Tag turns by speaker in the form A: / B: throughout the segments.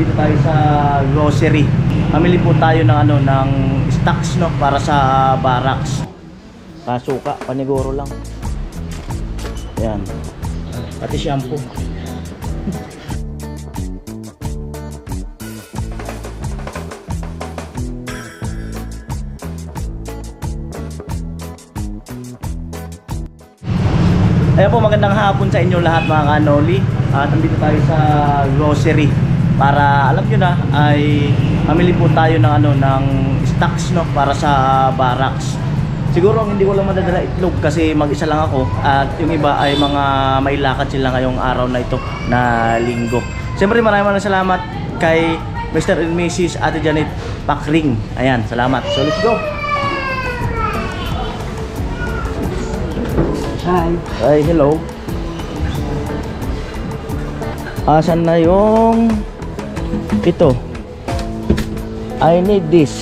A: nandito tayo sa grocery. Pamili po tayo ng ng stocks para sa barracks. Suka, paniguro lang. Yan. Pati shampoo. Ayan po, magandang hapon sa inyo lahat mga kanoli. At nandito tayo sa grocery para alam nyo na ay mamili po tayo ng ng stocks para sa barracks. Siguro hindi ko lang madadala itlog kasi mag-isa lang ako at yung iba ay mga may lakad sila ngayong araw na ito na linggo. Siyempre maraming salamat kay Mr. and Mrs. Ate Janet Pakring. Ayan, salamat. So let's go.
B: Hi.
A: Hi, hello. Asan na yung ito? I need this.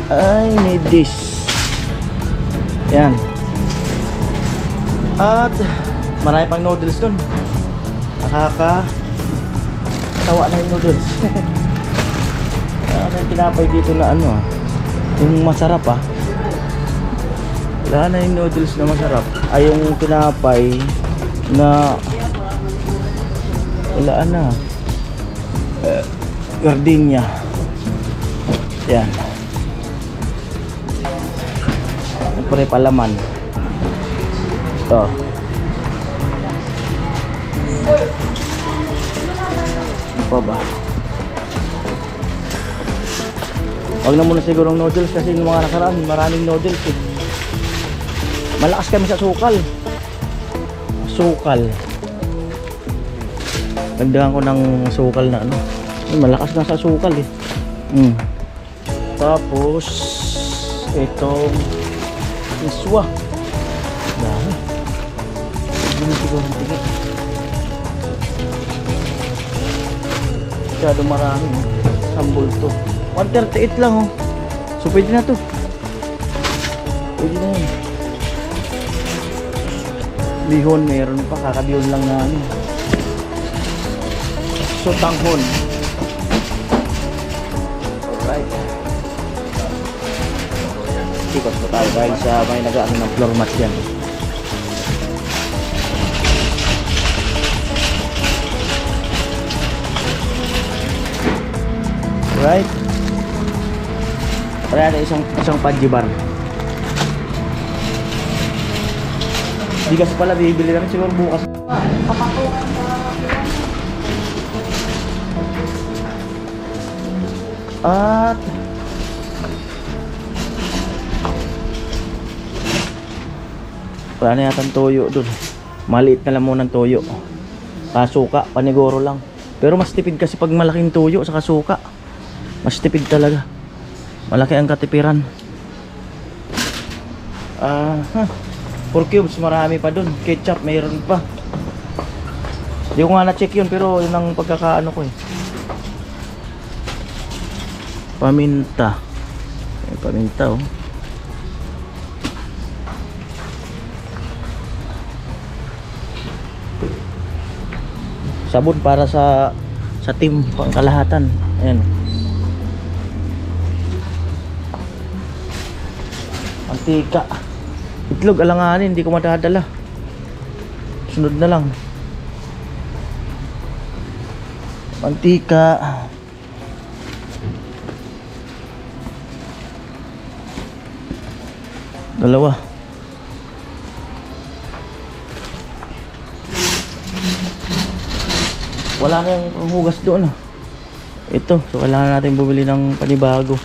A: I need this. Yan. At marami pang noodles dun. Nakakatawa na yung noodles. Ano yung pinapay dito na yung masarap wala na yung noodles na masarap. Ay yung pinapay na wala na. Gardenia. Yan. Pre palaman. Ito. Ano pa ba? Huwag na muna sigurong noodles kasi yung mga nakaraan maraming noodles Malakas kami sa sukal. Nagdagan ko ng sukal na malakas na sa sukal Tapos itong iswa. Dami. Hindi siguro tigil. Masyado marami. Sambol to. 138 lang So pwede na to. Pwede na yun. Bihon meron pa. Kakabihon lang na So tanghon. Alright. Ikot po tayo dahil sa may nag-ano ng floor mat yan. Right. Kaya na isang pajibar. Bigas pala bibili namin siguro bukas. At wala na yatang toyo dun. Maliit na lang muna ng toyo. Suka, paniguro lang. Pero mas tipid kasi pag malaking toyo sa suka. Mas tipid talaga. Malaki ang katipiran. 4 cubes, marami pa dun. Ketchup, mayroon pa. Hindi ko nga na-check yun, pero yun ang pagkakaano ko Paminta. Paminta Sabon para sa team pangkalahatan. Ayan. Mantika. Itlog alanganin, hindi ko madadala. Sunod na lang. Mantika. Dalawa. Wala na yung hugas doon Ito, so kailangan natin bumili ng panibago.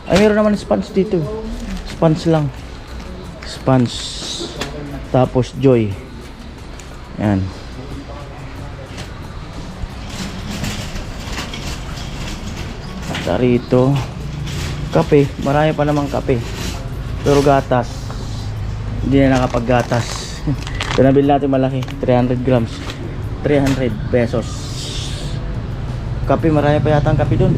A: Ay, meron naman sponge dito. Sponge lang. Sponge. Tapos Joy. Yan. At rito kape, marami pa namang kape. Pero gatas, hindi na nakapaggatas. Ito nabili natin malaki, 300 grams, 300 pesos. Kape, marami pa yata ang kape dun.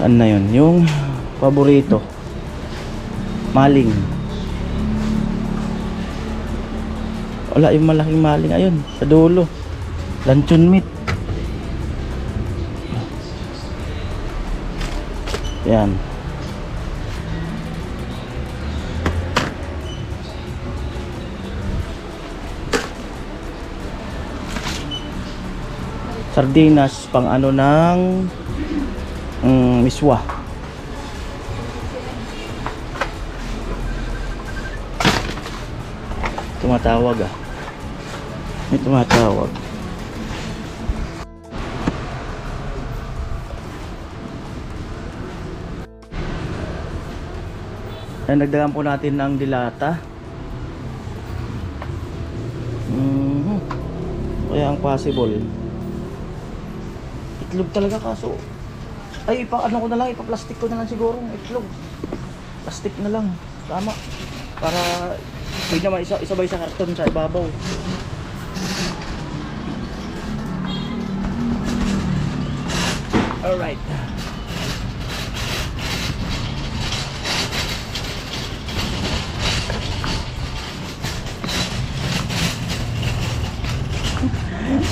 A: Ano na yun? Yung paborito. Maling. Wala yung malaking maling. Ayun, sa dulo. Luncheon meat. Yan. Sardinas pang ano ng miswa. Tumatawag ah. May tumatawag. Ay, nagdagan po natin ng dilata. Kaya ang possible. Itlog talaga kaso. Ay, ano ko na lang, ipa-plastic ko na lang siguro ang itlog. Plastic na lang. Tama. Para pwede naman isabay sa karton sa ibabaw. Alright.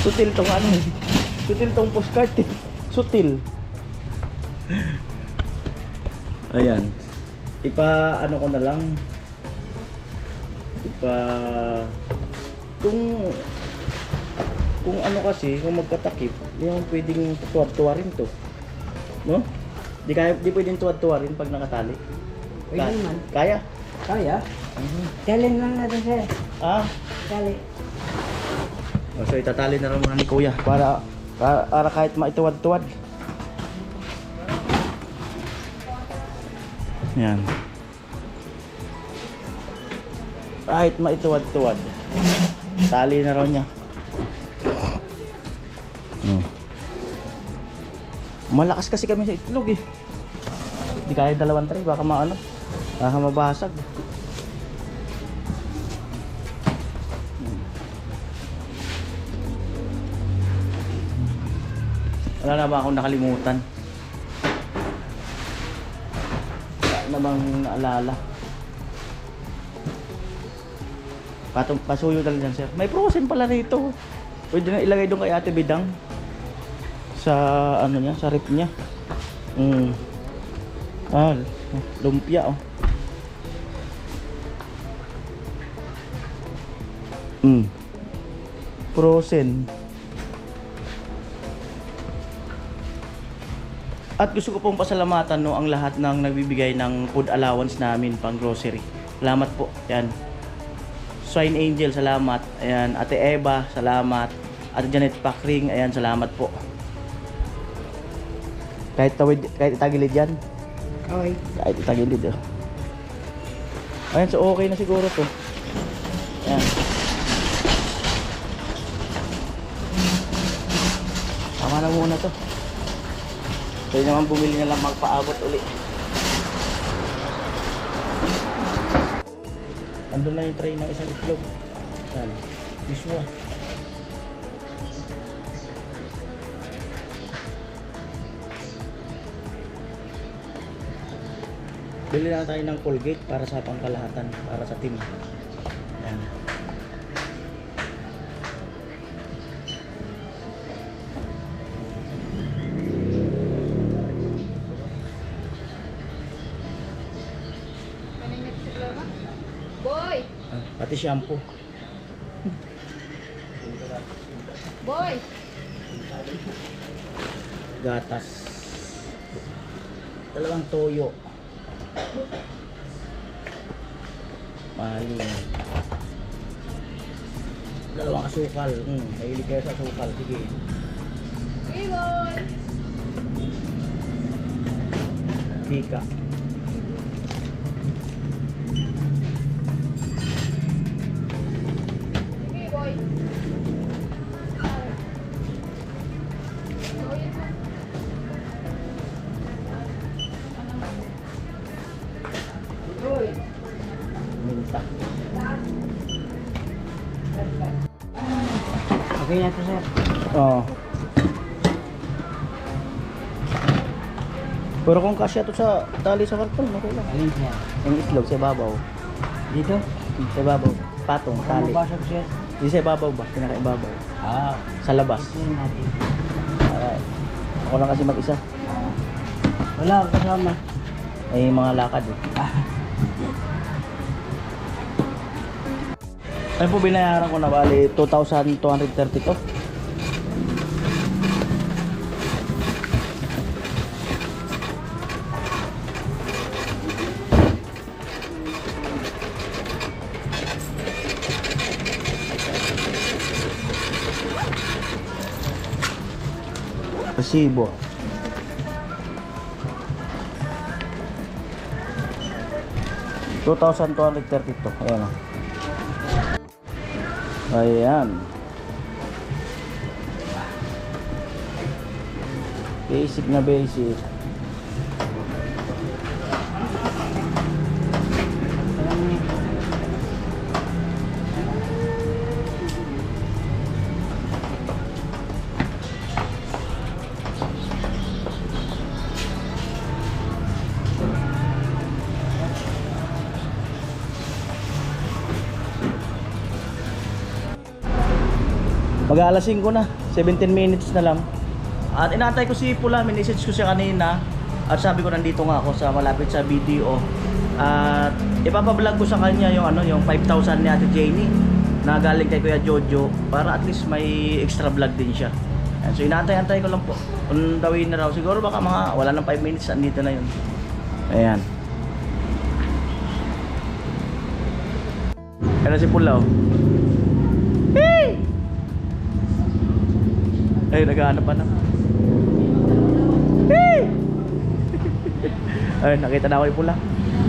A: Sutil tong ano eh. Sutil tong postcard eh. Sutil. Ayan. Ano ko na lang. Kung ano kasi, kung magkatakip, di naman pwedeng tuwad-tuwa rin to. No? Di pwedeng tuwad-tuwa rin pag nakatali.
B: Pwede naman.
A: Kaya?
B: Kaya? Talin lang natin sir.
A: Ah?
B: Tali.
A: So itatali na rin muna ni Kuya para kahit maituwad-tuwad. Yan. Kahit maituwad-tuwad. Tali na rin niya. Malakas kasi kami sa itlog eh. Hindi kaya 2 tray, baka mabasag. Wala na ba akong nakalimutan? Wala na bang naalala? Pasuyo talaga dyan sir. May frozen pala rito. Pwede na ilagay doon kay Ate Bidang. Sa ano niya, sa rep niya. Lumpia oh. Frozen. At gusto ko pong pasalamatan ang lahat ng nagbibigay ng food allowance namin pang grocery. Salamat po. Yan. Swine Angel, salamat. Ayan, Ate Eva, salamat. Ate Janet Pakring, ayan, salamat po. Kahit itagilid yan.
B: Okay.
A: Kahit itagilid oh. Ayan, so okay na siguro to. Ayan. Tama na muna to. Pwede naman bumili na lang magpaabot uli. Andun na yung tray ng isang itlog. Yan. Mismo. Bili na tayo ng Colgate para sa pangkalahatan, para sa team. Yan.
C: Boy!
A: Pati shampoo.
C: Boy!
A: Gatas. 2 toyo. Maling. 2 asukal. Mahilig kayo sa asukal. Sige.
C: Hey, boy!
A: Bika.
C: Hey, boy!
A: Minta.
B: Okay na to sir.
A: Oo. Pero kung kasya to sa tali sa karton, okay lang.
B: Alin siya?
A: Yung itlog sa babaw.
B: Dito?
A: Sa babaw. Patong, tali.
B: Mabasag siya.
A: Di sa babaw ba? Pinakaibabaw.
B: Ah.
A: Sa labas.
B: Ito natin.
A: Alright. Ako lang kasi mag-isa.
B: Wala akong kasama.
A: May mga lakad eh. Ayun po binayaran ko na bali 2,232. Resibo. $2,232. Ayan o. Ayan. Basic na basic. Mag-aalas 5 na, 17 minutes na lang. At inaantay ko si Pula, minessage ko siya kanina. At sabi ko nandito nga ako sa malapit sa BDO. At ipapablog ko sa kanya yung ano, yung 5,000 ni Ate Jenny na galing kay Kuya Jojo para at least may extra vlog din siya. And so inaantay-antay ko lang po. Kung dawin na raw, siguro baka mga wala nang 5 minutes, andito na yun. Ayan. Ayan si Pula oh. Hey! Ay, naghahanap pa na. Hey! Ay, nakita na ako yung Pula.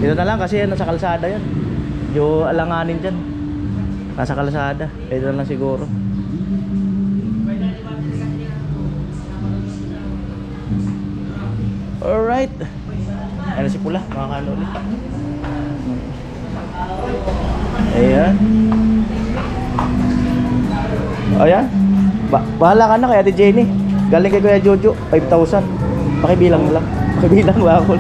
A: Dito na lang kasi nasa kalsada yan. Yung alanganin dyan. Nasa kalsada. Dito na lang siguro. Alright. Ayan si Pula. Makakano ulit. Ayan. Ayan. Bahala ka na kay Ate Jenny. Galing kay Kuya Jojo, 5,000. Pakibilang na lang. Pakibilang ba ako?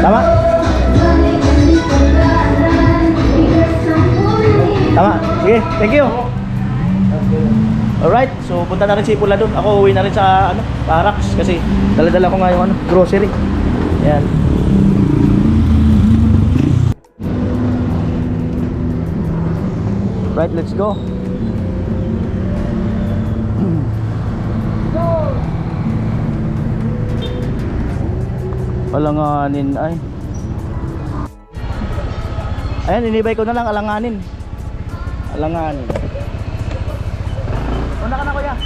A: Tama? Tama. Sige, thank you. Alright, so punta na rin si Pula doon. Ako uwi na rin sa ano, Parax kasi dala-dala ko nga yung ano, grocery. Ayan. Right, let's go. Alanganin ay. Ayan, inibay ko na lang alanganin. Alanganin. Una ka na kuya.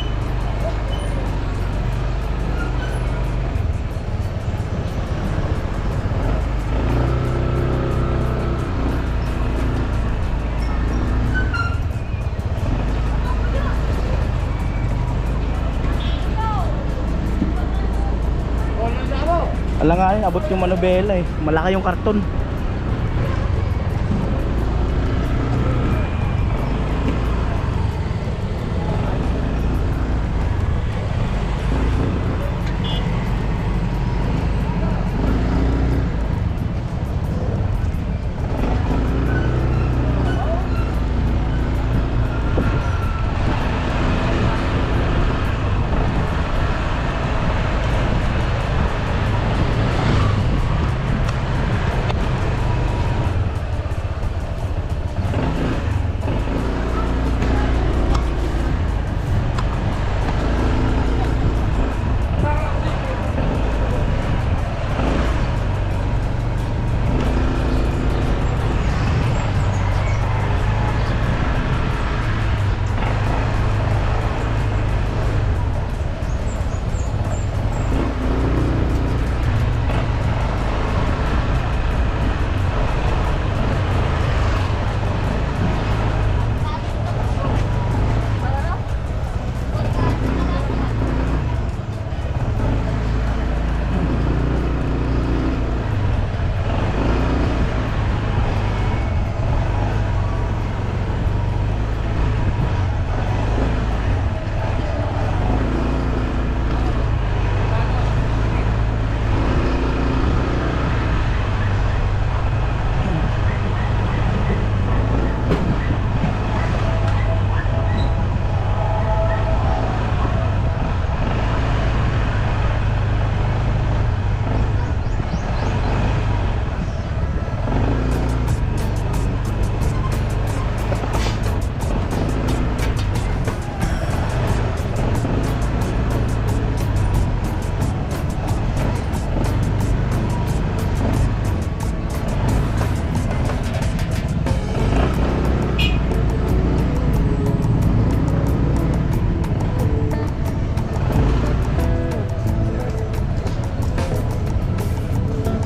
A: Alanganin, abot yung manobela eh. Malaki yung karton.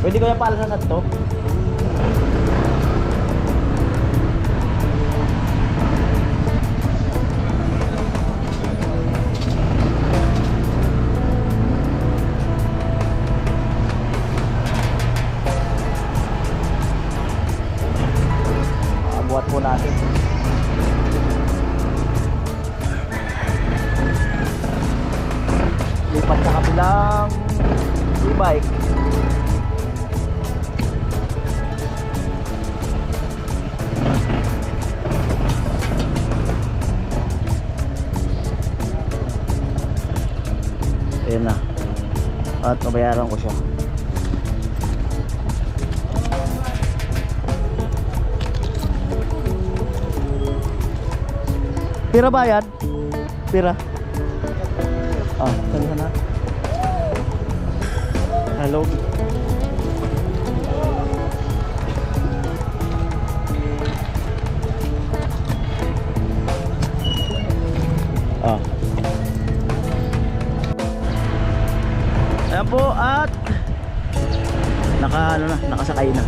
A: Pwede ko yung paalasan to? Buhat po natin. Lipat sa kabilang e-bike. Ayan na. At nabayaran ko siya. Pira bayad? Pira? Ah, saan na? Hello? Ah. Ayan po at nakasakay na.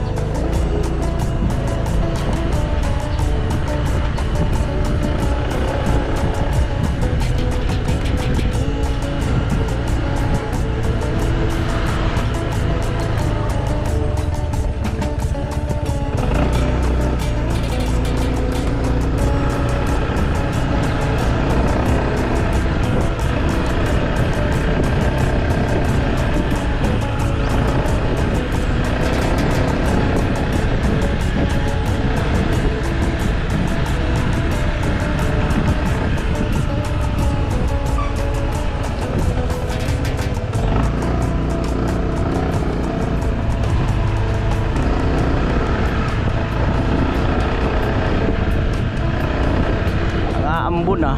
A: Ambon na.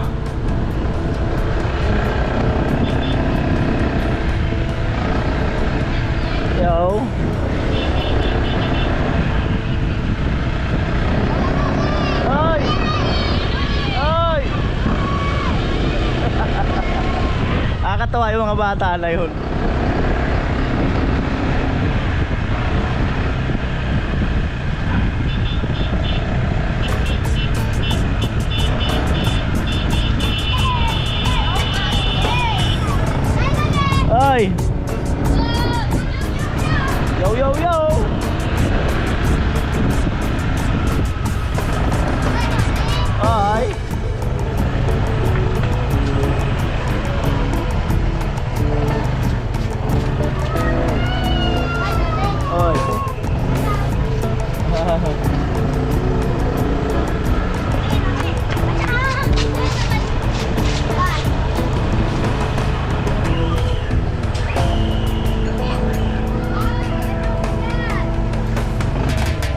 A: Yo. Ay. Ay. Nakakatawa yung mga bata na yun. Ay. Yo yo yo. Ay. Ay.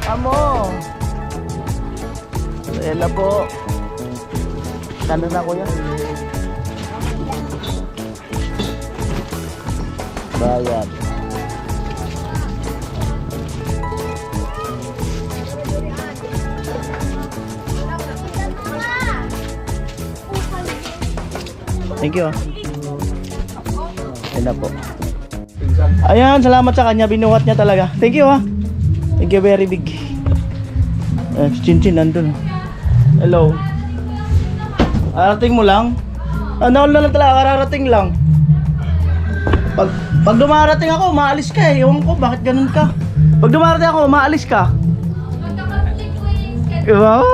A: Amo. Ayan na po. Kano na kuya? Bayad. Thank you. Ayan na po. Ayan, salamat sa kanya. Binuhat niya talaga. Thank you ha. Thank you very big. Chinchin nandun. Hello. Arating mo lang? Ano na lang talaga, kararating lang. Pag dumarating ako, maalis ka eh. Ewan ko, bakit ganun ka? Pag dumarating ako, maalis ka. Wow!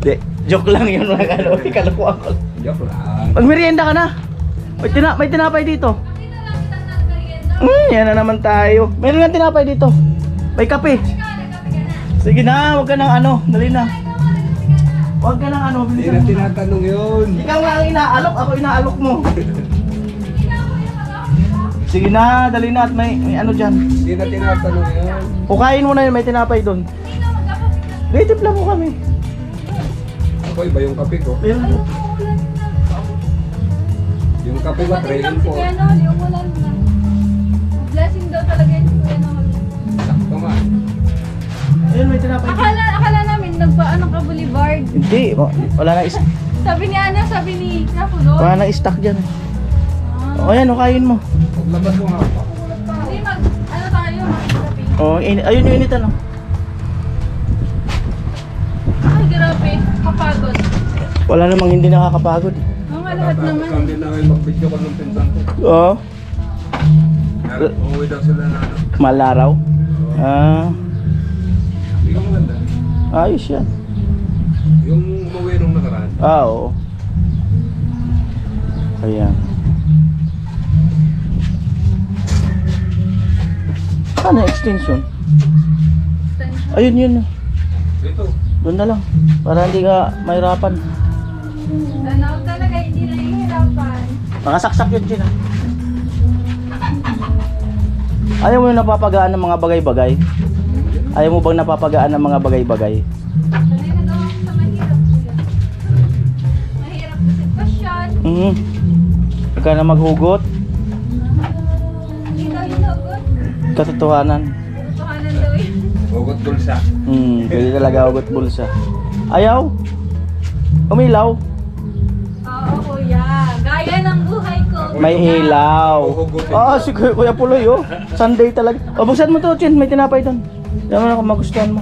A: De, joke lang yun mga kano. Kalakuan ko.
B: Joke lang.
A: Magmerienda ka na. May tinapay dito. Yan na naman tayo. Meron nga tinapay dito. May kape. Sige na, wag ka nang ano. Dali na. Wag ka nang ano.
B: Hindi na tinatanong yun.
A: Ikaw nga ang inaalok, ako inaalok mo. Sige na, dali na at may ano dyan.
B: Hindi na tinatanong yun.
A: Pukain mo na yun, may tinapay doon. Native lang mo kami.
B: Ako iba yung kape ko.
A: Meron.
B: Yung kape ba, training po.
C: Blessing daw talaga yun si Kuya naman.
B: Sakto nga.
A: Ayun, may tinapay.
C: Akala namin nagpaano ka Boulevard.
A: Hindi, wala na
C: Sabi ni Ana, sabi ni Rapulo.
A: wala na stock dyan. O yan, kain mo.
B: Paglabas mo nga pa.
C: Hindi ano
A: Oh, ayun yung init ano.
C: Ay, grabe. Kapagod.
A: Wala namang hindi nakakapagod.
C: Mga lahat naman.
B: Tapos hindi na kayo mag-video ko ng pinsan ko.
A: Oo.
B: Uuwi daw sila na ano.
A: Malaraw. Ah,
B: Hindi ko maganda.
A: ayos yan.
B: Yung umuwi nung nakaraan.
A: Ah, oo. Ayan. Ano extension? Ayun yun.
B: Ito.
A: Doon na lang. Para hindi ka mahirapan.
C: Tanaw talaga, hindi na ihirapan.
A: Nakasaksak yun dyan. Ayaw mo yung napapagaan ng mga bagay-bagay? Ayaw mo bang napapagaan ng mga bagay-bagay?
C: Sanay na daw ako sa mahirap kuya. Mahirap na sitwasyon.
A: Huwag ka na maghugot.
C: Hindi daw hinugot.
A: Katotohanan.
C: Tutuhanan daw yun.
B: Hugot bulsa.
A: Pwede talaga hugot bulsa. Ayaw? Umilaw?
C: Oo kuya, gaya ng buhay ko.
A: May ilaw. Si Kuya Puloy oh. Sunday talaga. Buksan mo to, Chin. May tinapay doon. Diyan mo na kung magustuhan mo.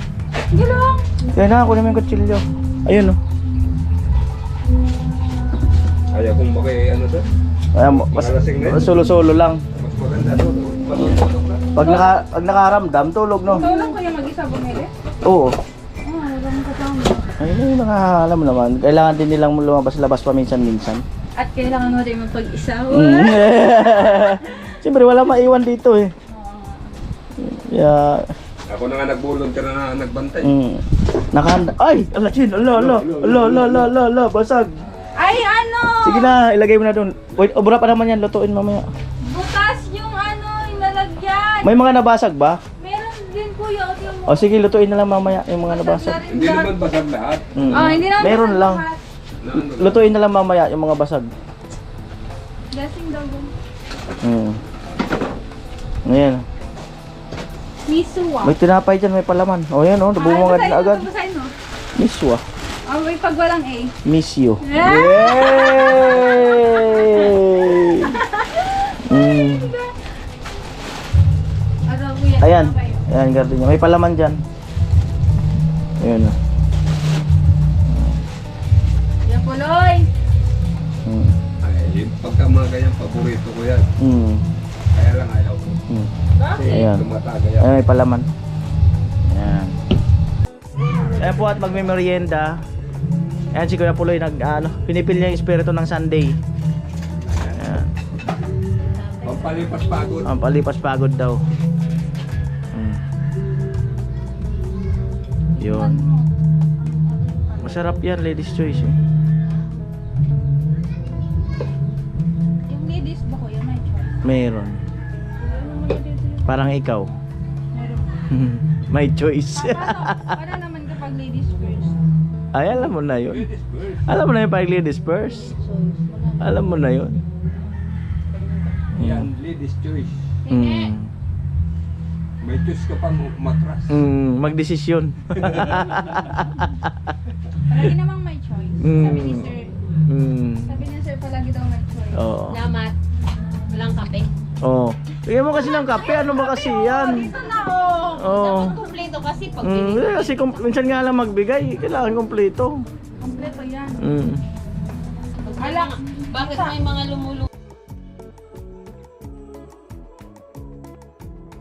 C: Gilong.
A: Kaya na, kunin mo yung kutsilyo. Ayun oh.
B: Ayaw kong ano doon.
A: Ayan, solo-solo lang.
B: Mas maganda doon. Matutulog na.
A: Pag nakaramdam, tulog no?
C: Tulong kuya mag-isa bumili?
A: Oo.
C: Walang kasama.
A: Ayun yung alam mo naman. Kailangan din nilang lumabas-labas paminsan-minsan.
C: At kailangan mo rin magpag-isa.
A: Siyempre wala maiwan dito eh. Kaya,
B: Ako na nga nag-volunteer na nagbantay.
A: nakahanda. Ay! Ala, Chin! Ala, basag.
C: Ay ano!
A: Sige na, ilagay mo na doon. Wait, obra pa naman yan, lutuin mamaya.
C: Bukas yung yung lalagyan.
A: May mga nabasag ba?
C: Meron din kuya.
A: O sige, lutuin na lang mamaya yung mga nabasag.
B: Hindi naman basag lahat.
C: Hindi naman.
A: Meron
C: basag
A: lang.
C: lahat.
B: Na ano.
A: Lutuin na lang mamaya yung mga basag.
C: Gasing daw dun.
A: Ngayon.
C: Miswa.
A: May tinapay dyan, may palaman. O yan o, nabumungad na agad.
C: Basahin mo.
A: Miswa.
C: May pag walang A.
A: Miss you.
C: Ah!
A: Yay!
C: Ano kuya?
A: Ayan.
C: ano kayo?
A: Ayan, garden niya. May palaman dyan. Ayan o.
C: Kuya Puloy.
B: Ay, pagka mga ganyang paborito ko yan. Kaya lang ayaw ko. Kasi
A: Ayan.
B: tumataga yan.
A: Ayan, may palaman. Ayan. Ayan po at magme-merienda. Ayan si Kuya Puloy pinipil niya yung espiritu ng Sunday. Ayan.
B: Pampalipas pagod.
A: Ang palipas pagod daw. Yun. Masarap yan, ladies choice eh.
C: Yung ladies ba kuya may choice?
A: Meron. Parang ikaw.
C: Meron.
A: May choice.
C: Paano naman kapag ladies first?
A: Ay, alam mo na yun. Alam mo na yun pag ladies first. Alam mo na yun.
B: Yan, ladies choice. May choice ka pang matras.
A: Magdesisyon.
C: Palagi namang may choice. Sabi ni sir. Sabi ni sir palagi daw may choice.
A: Oo.
D: Salamat. Walang kape.
A: Oo. Bigyan mo kasi ng kape. Ano ba kasi yan?
C: Ito na oh!
A: Oo.
D: Dapat kumpleto kasi pag
A: Kasi minsan nga lang magbigay. Kailangan kompleto.
C: Kompleto yan.
D: Bakit may mga lumulong?